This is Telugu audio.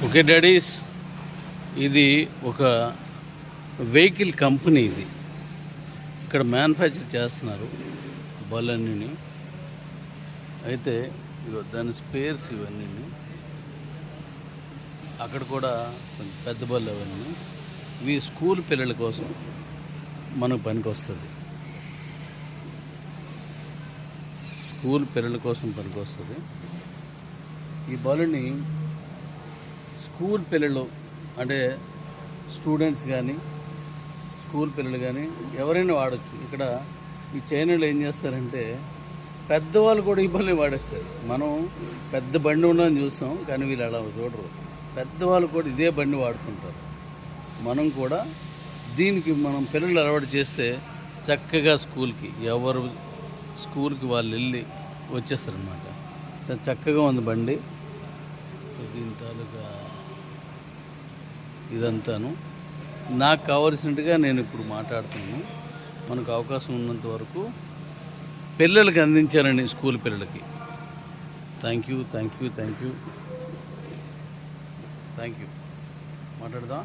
ఓకే డాడీస్, ఇది ఒక వెహికల్ కంపెనీ. ఇది ఇక్కడ మ్యానుఫ్యాక్చర్ చేస్తున్నారు బళ్ళన్నీ. అయితే దాని స్పేర్స్ ఇవన్నీ. అక్కడ కూడా కొంచెం పెద్ద బళ్ళు అవన్నీ. ఇవి స్కూల్ పిల్లల కోసం మనకు పనికి వస్తుంది. స్కూల్ పిల్లల కోసం పనికి వస్తుంది. ఈ బళ్ళని స్కూల్ పిల్లలు అంటే స్టూడెంట్స్ కానీ స్కూల్ పిల్లలు కానీ ఎవరైనా వాడచ్చు. ఇక్కడ ఈ చైనాలో ఏం చేస్తారంటే పెద్దవాళ్ళు కూడా ఈ బండి వాడేస్తారు. మనం పెద్ద బండి ఉండని చూస్తాం, కానీ వీళ్ళు అలా చూడరు. పెద్దవాళ్ళు కూడా ఇదే బండి వాడుతుంటారు. మనం కూడా దీనికి మనం పిల్లలు అలవాటు చేస్తే చక్కగా స్కూల్కి ఎవరు స్కూల్కి వాళ్ళు వెళ్ళి వచ్చేస్తారనమాట. చక్కగా ఉంది బండి. దీని తాలూకా ఇదంతాను నాకు కావలసినట్టుగా నేను ఇప్పుడు మాట్లాడుతున్నాను. మనకు అవకాశం ఉన్నంత వరకు పిల్లలకి అందించానండి, స్కూల్ పిల్లలకి. Thank you thank you thank you thank you. మాట్లాడదాం.